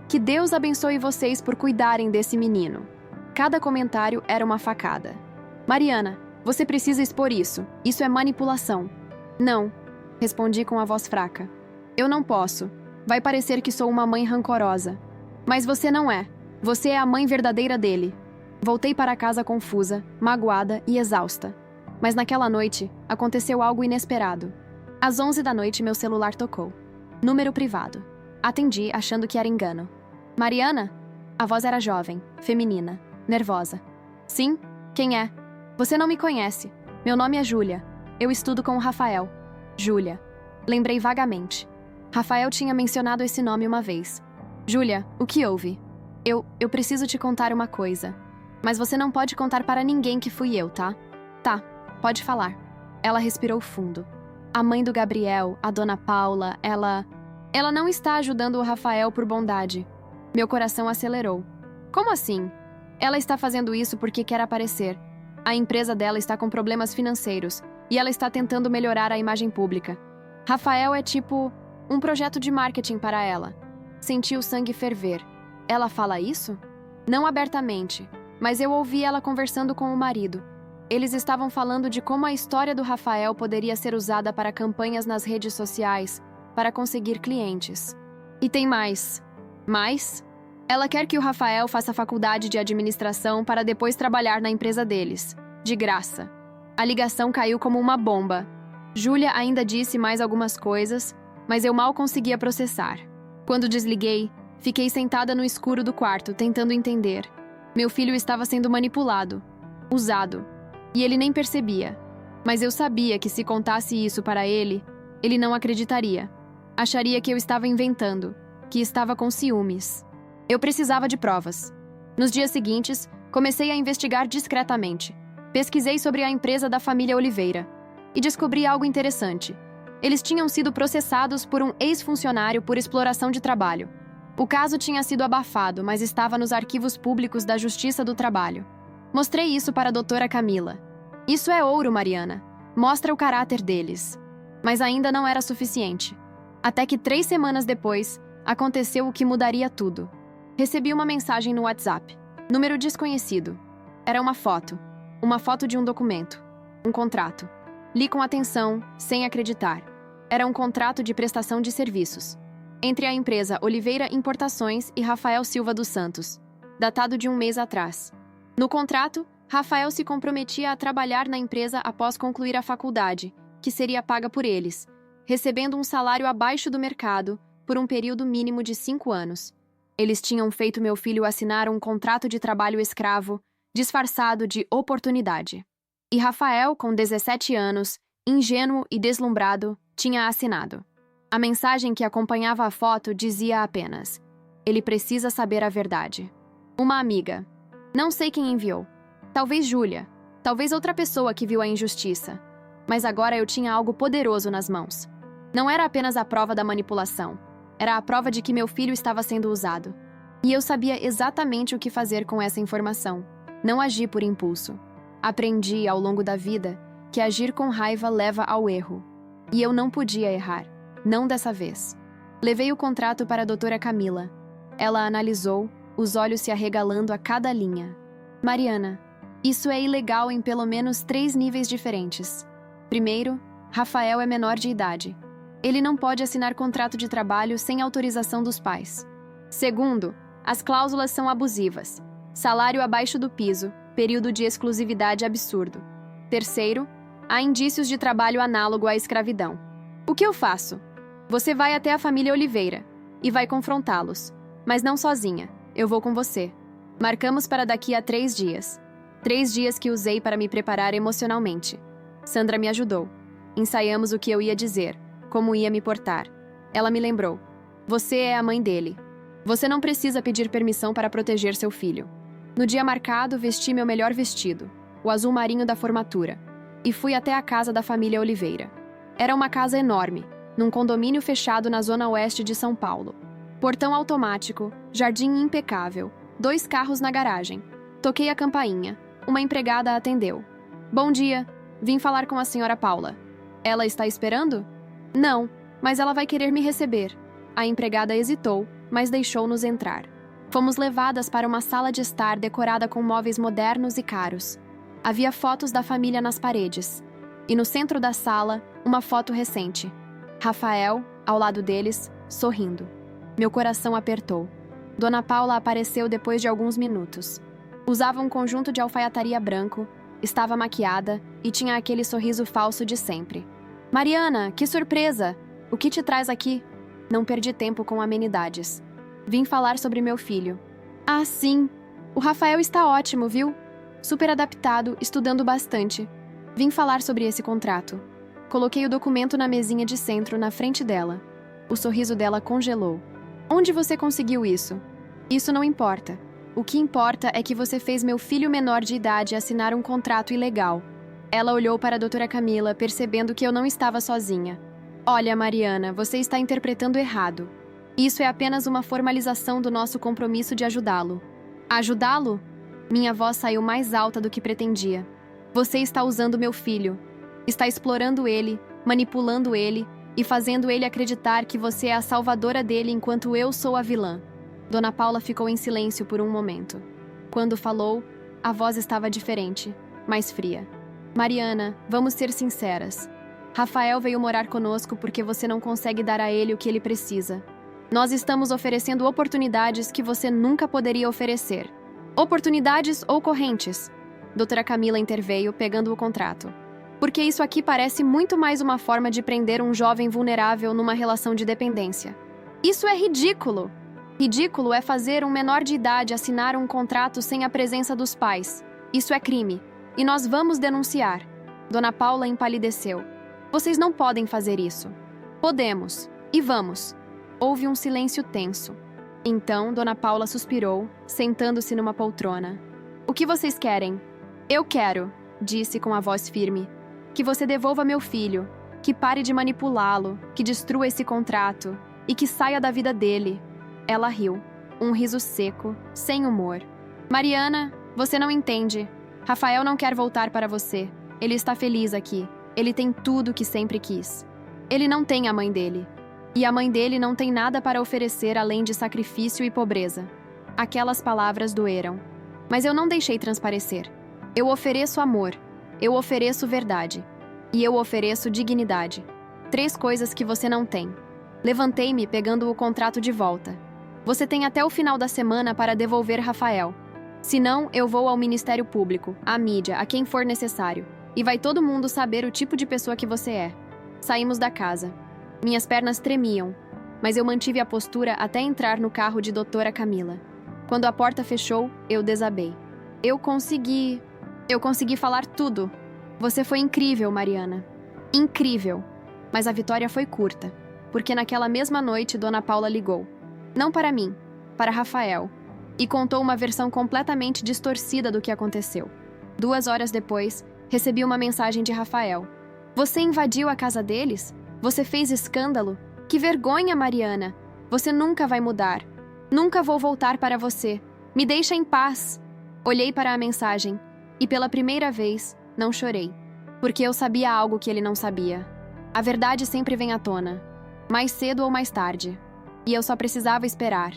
Que Deus abençoe vocês por cuidarem desse menino. Cada comentário era uma facada. Mariana, você precisa expor isso. Isso é manipulação. Não, respondi com a voz fraca. Eu não posso. Vai parecer que sou uma mãe rancorosa. Mas você não é. Você é a mãe verdadeira dele. Voltei para casa confusa, magoada e exausta. Mas naquela noite, aconteceu algo inesperado. Às 11 da noite, meu celular tocou. Número privado. Atendi, achando que era engano. Mariana? A voz era jovem, feminina, nervosa. Sim? Quem é? Você não me conhece. Meu nome é Júlia. Eu estudo com o Rafael. Júlia. Lembrei vagamente. Rafael tinha mencionado esse nome uma vez. Júlia, o que houve? Eu preciso te contar uma coisa. Mas você não pode contar para ninguém que fui eu, tá? Tá, Pode falar. Ela respirou fundo. A mãe do Gabriel, a dona Paula, ela não está ajudando o Rafael por bondade. Meu coração acelerou. Como assim? Ela está fazendo isso porque quer aparecer. A empresa dela está com problemas financeiros e ela está tentando melhorar a imagem pública. Rafael é tipo um projeto de marketing para ela. Senti o sangue ferver. Ela fala isso? Não abertamente, mas eu ouvi ela conversando com o marido. Eles estavam falando de como a história do Rafael poderia ser usada para campanhas nas redes sociais, para conseguir clientes. E tem mais. Mais? Ela quer que o Rafael faça faculdade de administração para depois trabalhar na empresa deles. De graça. A ligação caiu como uma bomba. Júlia ainda disse mais algumas coisas, mas eu mal conseguia processar. Quando desliguei, fiquei sentada no escuro do quarto, tentando entender. Meu filho estava sendo manipulado, usado, e ele nem percebia. Mas eu sabia que se contasse isso para ele, ele não acreditaria. Acharia que eu estava inventando, que estava com ciúmes. Eu precisava de provas. Nos dias seguintes, comecei a investigar discretamente. Pesquisei sobre a empresa da família Oliveira e descobri algo interessante. Eles tinham sido processados por um ex-funcionário por exploração de trabalho. O caso tinha sido abafado, mas estava nos arquivos públicos da Justiça do Trabalho. Mostrei isso para a doutora Camila. Isso é ouro, Mariana. Mostra o caráter deles. Mas ainda não era suficiente. Até que 3 semanas depois, aconteceu o que mudaria tudo. Recebi uma mensagem no WhatsApp. Número desconhecido. Era uma foto de um documento. Um contrato. Li com atenção, sem acreditar. Era um contrato de prestação de serviços. Entre a empresa Oliveira Importações e Rafael Silva dos Santos. Datado de 1 mês atrás. No contrato, Rafael se comprometia a trabalhar na empresa após concluir a faculdade, que seria paga por eles, recebendo um salário abaixo do mercado por um período mínimo de 5 anos. Eles tinham feito meu filho assinar um contrato de trabalho escravo, disfarçado de oportunidade. E Rafael, com 17 anos, ingênuo e deslumbrado, tinha assinado. A mensagem que acompanhava a foto dizia apenas: ele precisa saber a verdade. Uma amiga. Não sei quem enviou. Talvez Júlia. Talvez outra pessoa que viu a injustiça. Mas agora eu tinha algo poderoso nas mãos. Não era apenas a prova da manipulação. Era a prova de que meu filho estava sendo usado. E eu sabia exatamente o que fazer com essa informação. Não agi por impulso. Aprendi, ao longo da vida, que agir com raiva leva ao erro. E eu não podia errar. Não dessa vez. Levei o contrato para a doutora Camila. Ela analisou, os olhos se arregalando a cada linha. Mariana, isso é ilegal em pelo menos 3 níveis diferentes. Primeiro, Rafael é menor de idade. Ele não pode assinar contrato de trabalho sem autorização dos pais. Segundo, as cláusulas são abusivas. Salário abaixo do piso, período de exclusividade absurdo. Terceiro, há indícios de trabalho análogo à escravidão. O que eu faço? Você vai até a família Oliveira e vai confrontá-los. Mas não sozinha, eu vou com você. Marcamos para daqui a 3 dias. 3 dias que usei para me preparar emocionalmente. Sandra me ajudou. Ensaiamos o que eu ia dizer, como ia me portar. Ela me lembrou. Você é a mãe dele. Você não precisa pedir permissão para proteger seu filho. No dia marcado, vesti meu melhor vestido, o azul marinho da formatura, e fui até a casa da família Oliveira. Era uma casa enorme, num condomínio fechado na zona oeste de São Paulo. Portão automático, jardim impecável, 2 carros na garagem. Toquei a campainha. Uma empregada atendeu. Bom dia, vim falar com a senhora Paula. Ela está esperando? Não, mas ela vai querer me receber. A empregada hesitou, mas deixou-nos entrar. Fomos levadas para uma sala de estar decorada com móveis modernos e caros. Havia fotos da família nas paredes. E no centro da sala, uma foto recente. Rafael, ao lado deles, sorrindo. Meu coração apertou. Dona Paula apareceu depois de alguns minutos. Usava um conjunto de alfaiataria branco, estava maquiada e tinha aquele sorriso falso de sempre. Mariana, que surpresa! O que te traz aqui? Não perdi tempo com amenidades. Vim falar sobre meu filho. Ah, sim! O Rafael está ótimo, viu? Super adaptado, estudando bastante. Vim falar sobre esse contrato. Coloquei o documento na mesinha de centro, na frente dela. O sorriso dela congelou. Onde você conseguiu isso? Isso não importa. O que importa é que você fez meu filho menor de idade assinar um contrato ilegal. Ela olhou para a doutora Camila, percebendo que eu não estava sozinha. Olha, Mariana, você está interpretando errado. Isso é apenas uma formalização do nosso compromisso de ajudá-lo. Ajudá-lo? Minha voz saiu mais alta do que pretendia. Você está usando meu filho. Está explorando ele, manipulando ele e fazendo ele acreditar que você é a salvadora dele enquanto eu sou a vilã. Dona Paula ficou em silêncio por um momento. Quando falou, a voz estava diferente, mais fria. Mariana, vamos ser sinceras. Rafael veio morar conosco porque você não consegue dar a ele o que ele precisa. Nós estamos oferecendo oportunidades que você nunca poderia oferecer. Oportunidades ou correntes? Doutora Camila interveio, pegando o contrato. Porque isso aqui parece muito mais uma forma de prender um jovem vulnerável numa relação de dependência. Isso é ridículo! Ridículo é fazer um menor de idade assinar um contrato sem a presença dos pais. Isso é crime. E nós vamos denunciar. Dona Paula empalideceu. Vocês não podem fazer isso. Podemos. E vamos. Houve um silêncio tenso. Então, Dona Paula suspirou, sentando-se numa poltrona. O que vocês querem? Eu quero, disse com a voz firme, que você devolva meu filho, que pare de manipulá-lo, que destrua esse contrato e que saia da vida dele. Ela riu, um riso seco, sem humor. Mariana, você não entende. Rafael não quer voltar para você. Ele está feliz aqui. Ele tem tudo o que sempre quis. Ele não tem a mãe dele. E a mãe dele não tem nada para oferecer além de sacrifício e pobreza. Aquelas palavras doeram. Mas eu não deixei transparecer. Eu ofereço amor. Eu ofereço verdade. E eu ofereço dignidade. 3 coisas que você não tem. Levantei-me pegando o contrato de volta. Você tem até o final da semana para devolver Rafael. Senão, eu vou ao Ministério Público, à mídia, a quem for necessário. E vai todo mundo saber o tipo de pessoa que você é. Saímos da casa. Minhas pernas tremiam, mas eu mantive a postura até entrar no carro de doutora Camila. Quando a porta fechou, eu desabei. Eu consegui falar tudo. Você foi incrível, Mariana. Incrível. Mas a vitória foi curta, porque naquela mesma noite Dona Paula ligou. Não para mim, para Rafael. E contou uma versão completamente distorcida do que aconteceu. 2 horas depois, recebi uma mensagem de Rafael. Você invadiu a casa deles? Você fez escândalo? Que vergonha, Mariana! Você nunca vai mudar. Nunca vou voltar para você. Me deixa em paz. Olhei para a mensagem e, pela primeira vez, não chorei. Porque eu sabia algo que ele não sabia. A verdade sempre vem à tona. Mais cedo ou mais tarde. E eu só precisava esperar.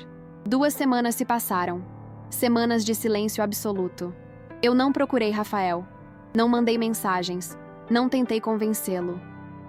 2 semanas se passaram. Semanas de silêncio absoluto. Eu não procurei Rafael. Não mandei mensagens. Não tentei convencê-lo.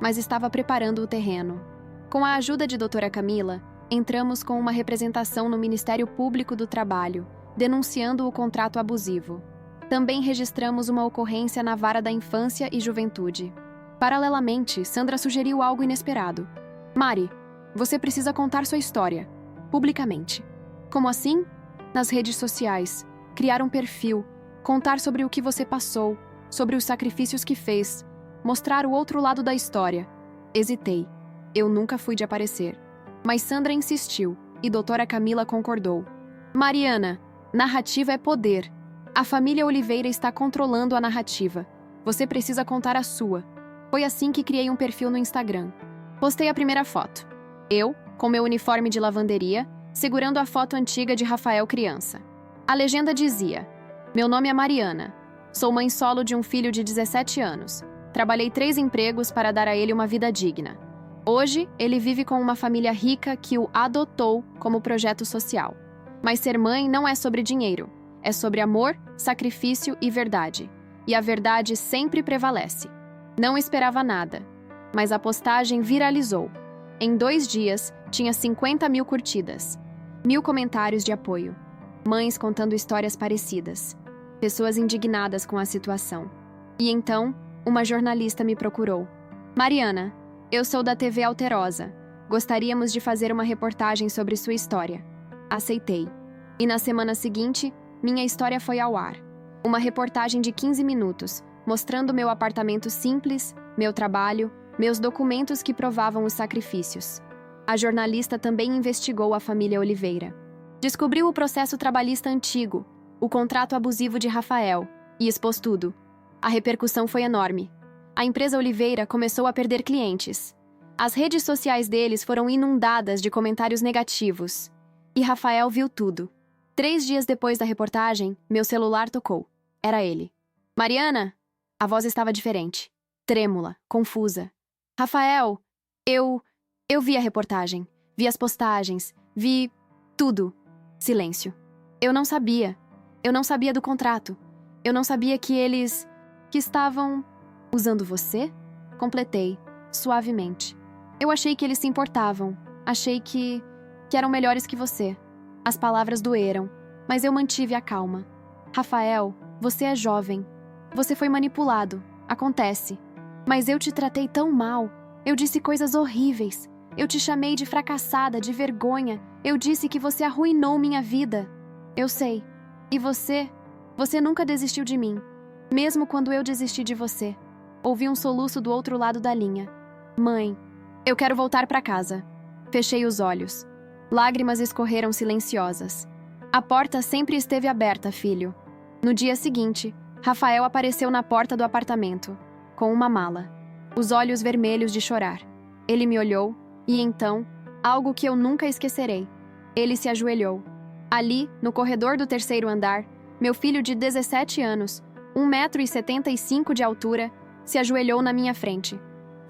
Mas estava preparando o terreno. Com a ajuda de doutora Camila, entramos com uma representação no Ministério Público do Trabalho, denunciando o contrato abusivo. Também registramos uma ocorrência na Vara da Infância e Juventude. Paralelamente, Sandra sugeriu algo inesperado. Mari, você precisa contar sua história, publicamente. Como assim? Nas redes sociais. Criar um perfil, contar sobre o que você passou, sobre os sacrifícios que fez, mostrar o outro lado da história. Hesitei. Eu nunca fui de aparecer. Mas Sandra insistiu, e doutora Camila concordou. Mariana, narrativa é poder. A família Oliveira está controlando a narrativa. Você precisa contar a sua. Foi assim que criei um perfil no Instagram. Postei a primeira foto. Eu, com meu uniforme de lavanderia, segurando a foto antiga de Rafael criança. A legenda dizia: Meu nome é Mariana. Sou mãe solo de um filho de 17 anos. Trabalhei 3 empregos para dar a ele uma vida digna. Hoje, ele vive com uma família rica que o adotou como projeto social. Mas ser mãe não é sobre dinheiro. É sobre amor, sacrifício e verdade. E a verdade sempre prevalece. Não esperava nada. Mas a postagem viralizou. Em 2 dias, tinha 50 mil curtidas. 1000 comentários de apoio. Mães contando histórias parecidas. Pessoas indignadas com a situação. E então, uma jornalista me procurou. Mariana, eu sou da TV Alterosa. Gostaríamos de fazer uma reportagem sobre sua história. Aceitei. E na semana seguinte, minha história foi ao ar. Uma reportagem de 15 minutos, mostrando meu apartamento simples, meu trabalho, meus documentos que provavam os sacrifícios. A jornalista também investigou a família Oliveira. Descobriu o processo trabalhista antigo, o contrato abusivo de Rafael, e expôs tudo. A repercussão foi enorme. A empresa Oliveira começou a perder clientes. As redes sociais deles foram inundadas de comentários negativos. E Rafael viu tudo. 3 dias depois da reportagem, meu celular tocou. Era ele. Mariana? A voz estava diferente. Trêmula, confusa. Rafael, eu vi a reportagem. Vi as postagens. Vi tudo. Silêncio. Eu não sabia. Eu não sabia do contrato. Eu não sabia que eles... que estavam... usando você? Completei, suavemente. Eu achei que eles se importavam. Achei que eram melhores que você. As palavras doeram, mas eu mantive a calma. Rafael, você é jovem. Você foi manipulado. Acontece. Mas eu te tratei tão mal. Eu disse coisas horríveis. Eu te chamei de fracassada, de vergonha. Eu disse que você arruinou minha vida. Eu sei. E você? Você nunca desistiu de mim. Mesmo quando eu desisti de você. Ouvi um soluço do outro lado da linha. Mãe, eu quero voltar para casa. Fechei os olhos. Lágrimas escorreram silenciosas. A porta sempre esteve aberta, filho. No dia seguinte, Rafael apareceu na porta do apartamento, com uma mala. Os olhos vermelhos de chorar. Ele me olhou, e então, algo que eu nunca esquecerei. Ele se ajoelhou. Ali, no corredor do 3º andar, meu filho de 17 anos, 1,75 m de altura, se ajoelhou na minha frente.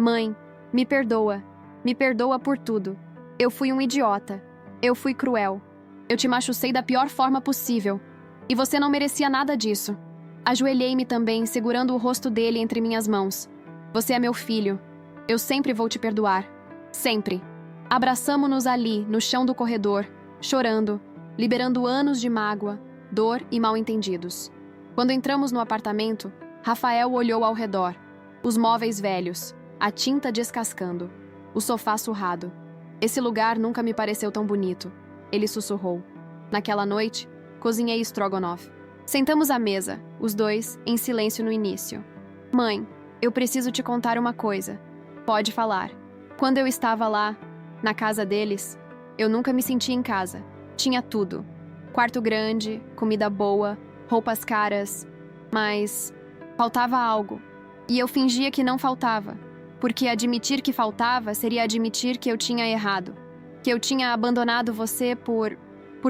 Mãe, me perdoa. Me perdoa por tudo. Eu fui um idiota. Eu fui cruel. Eu te machucei da pior forma possível. E você não merecia nada disso. Ajoelhei-me também, segurando o rosto dele entre minhas mãos. Você é meu filho. Eu sempre vou te perdoar. Sempre. Abraçamo-nos ali, no chão do corredor, chorando, liberando anos de mágoa, dor e mal-entendidos. Quando entramos no apartamento, Rafael olhou ao redor. Os móveis velhos, a tinta descascando, o sofá surrado. Esse lugar nunca me pareceu tão bonito. Ele sussurrou. Naquela noite, cozinhei estrogonofe. Sentamos à mesa, os dois, em silêncio no início. Mãe, eu preciso te contar uma coisa. Pode falar. Quando eu estava lá, na casa deles, eu nunca me senti em casa. Tinha tudo. Quarto grande, comida boa, roupas caras. Mas faltava algo. E eu fingia que não faltava. Porque admitir que faltava seria admitir que eu tinha errado. Que eu tinha abandonado você por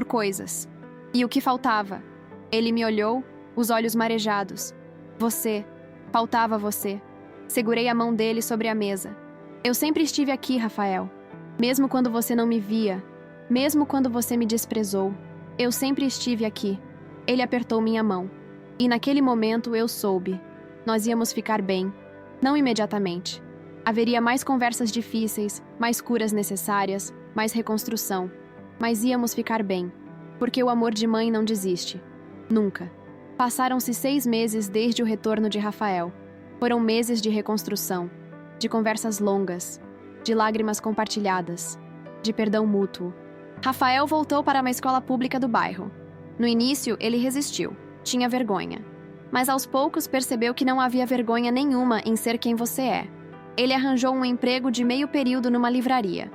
coisas. E o que faltava? Ele me olhou, os olhos marejados. Você. Faltava você. Segurei a mão dele sobre a mesa. Eu sempre estive aqui, Rafael. Mesmo quando você não me via. Mesmo quando você me desprezou. Eu sempre estive aqui. Ele apertou minha mão. E naquele momento eu soube. Nós íamos ficar bem. Não imediatamente. Haveria mais conversas difíceis, mais curas necessárias, mais reconstrução. Mas íamos ficar bem. Porque o amor de mãe não desiste. Nunca. Passaram-se 6 meses desde o retorno de Rafael. Foram meses de reconstrução, de conversas longas, de lágrimas compartilhadas, de perdão mútuo. Rafael voltou para uma escola pública do bairro. No início, ele resistiu. Tinha vergonha. Mas aos poucos percebeu que não havia vergonha nenhuma em ser quem você é. Ele arranjou um emprego de meio período numa livraria.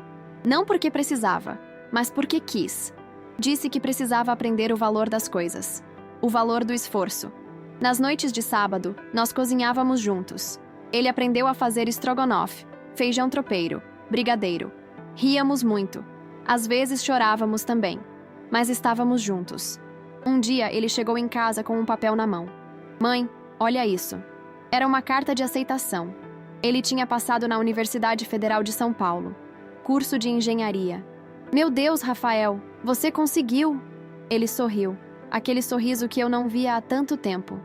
Não porque precisava, mas porque quis. Disse que precisava aprender o valor das coisas. O valor do esforço. Nas noites de sábado, nós cozinhávamos juntos. Ele aprendeu a fazer estrogonofe, feijão tropeiro, brigadeiro. Ríamos muito. Às vezes chorávamos também. Mas estávamos juntos. Um dia ele chegou em casa com um papel na mão. Mãe, olha isso. Era uma carta de aceitação. Ele tinha passado na Universidade Federal de São Paulo. Curso de engenharia. Meu Deus, Rafael, você conseguiu! Ele sorriu. Aquele sorriso que eu não via há tanto tempo.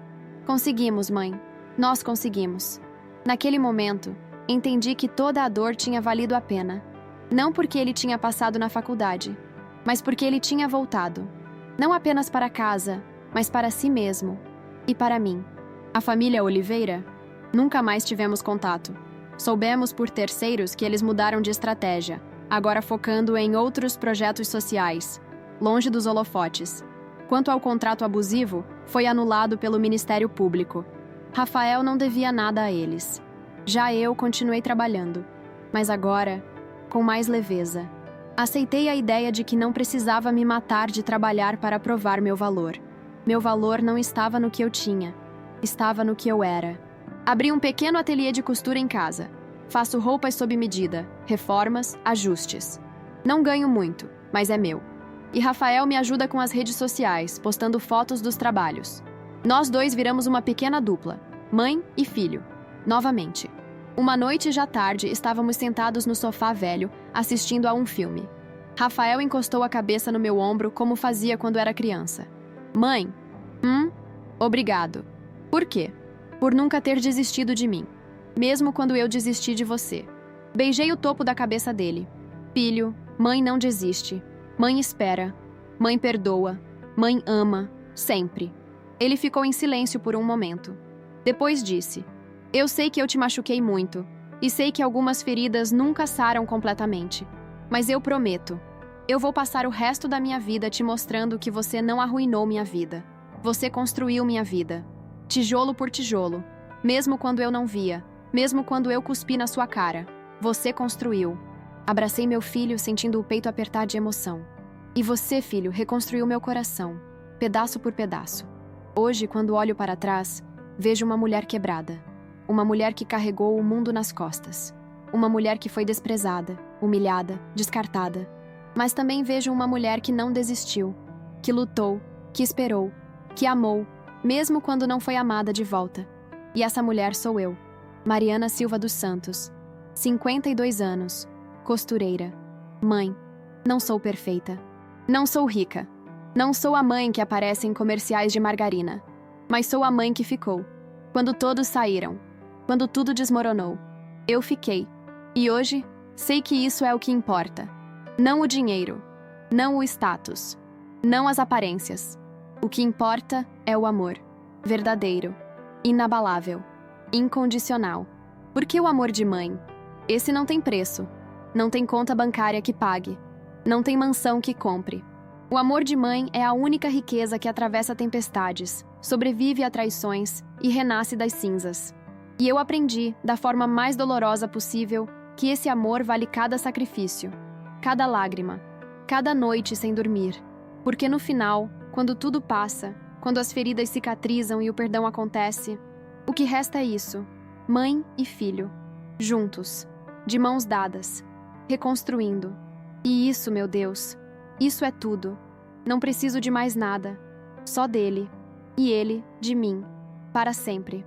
Conseguimos, mãe. Nós conseguimos. Naquele momento, entendi que toda a dor tinha valido a pena. Não porque ele tinha passado na faculdade, mas porque ele tinha voltado. Não apenas para casa, mas para si mesmo. E para mim. A família Oliveira? Nunca mais tivemos contato. Soubemos por terceiros que eles mudaram de estratégia, agora focando em outros projetos sociais, longe dos holofotes. Quanto ao contrato abusivo, foi anulado pelo Ministério Público. Rafael não devia nada a eles. Já eu continuei trabalhando, mas agora, com mais leveza. Aceitei a ideia de que não precisava me matar de trabalhar para provar meu valor. Meu valor não estava no que eu tinha, Estava no que eu era. Abri um pequeno ateliê de costura em casa. Faço roupas sob medida, reformas, ajustes. Não ganho muito, mas é meu. E Rafael me ajuda com as redes sociais, postando fotos dos trabalhos. Nós dois viramos uma pequena dupla, mãe e filho. Novamente. Uma noite já tarde, estávamos sentados no sofá velho, assistindo a um filme. Rafael encostou a cabeça no meu ombro como fazia quando era criança. Mãe? Obrigado. Por quê? Por nunca ter desistido de mim. Mesmo quando eu desisti de você. Beijei o topo da cabeça dele. Filho, mãe não desiste. Mãe espera. Mãe perdoa. Mãe ama. Sempre. Ele ficou em silêncio por um momento. Depois disse: Eu sei que eu te machuquei muito. E sei que algumas feridas nunca saram completamente. Mas eu prometo. Eu vou passar o resto da minha vida te mostrando que você não arruinou minha vida. Você construiu minha vida. Tijolo por tijolo. Mesmo quando eu não via. Mesmo quando eu cuspi na sua cara. Você construiu. Abracei meu filho, sentindo o peito apertar de emoção. E você, filho, reconstruiu meu coração, pedaço por pedaço. Hoje, quando olho para trás, vejo uma mulher quebrada. Uma mulher que carregou o mundo nas costas. Uma mulher que foi desprezada, humilhada, descartada. Mas também vejo uma mulher que não desistiu, que lutou, que esperou, que amou, mesmo quando não foi amada de volta. E essa mulher sou eu, Mariana Silva dos Santos, 52 anos, costureira, mãe. Não sou perfeita. Não sou rica. Não sou a mãe que aparece em comerciais de margarina. Mas sou a mãe que ficou. Quando todos saíram. Quando tudo desmoronou. Eu fiquei. E hoje, sei que isso é o que importa. Não o dinheiro. Não o status. Não as aparências. O que importa é o amor. Verdadeiro. Inabalável. Incondicional. Porque o amor de mãe? Esse não tem preço. Não tem conta bancária que pague. Não tem mansão que compre. O amor de mãe é a única riqueza que atravessa tempestades, sobrevive a traições e renasce das cinzas. E eu aprendi, da forma mais dolorosa possível, que esse amor vale cada sacrifício, cada lágrima, cada noite sem dormir. Porque no final, quando tudo passa, quando as feridas cicatrizam e o perdão acontece, o que resta é isso: mãe e filho, juntos, de mãos dadas, reconstruindo. E isso, meu Deus, isso é tudo. Não preciso de mais nada, só dele, e ele de mim, para sempre.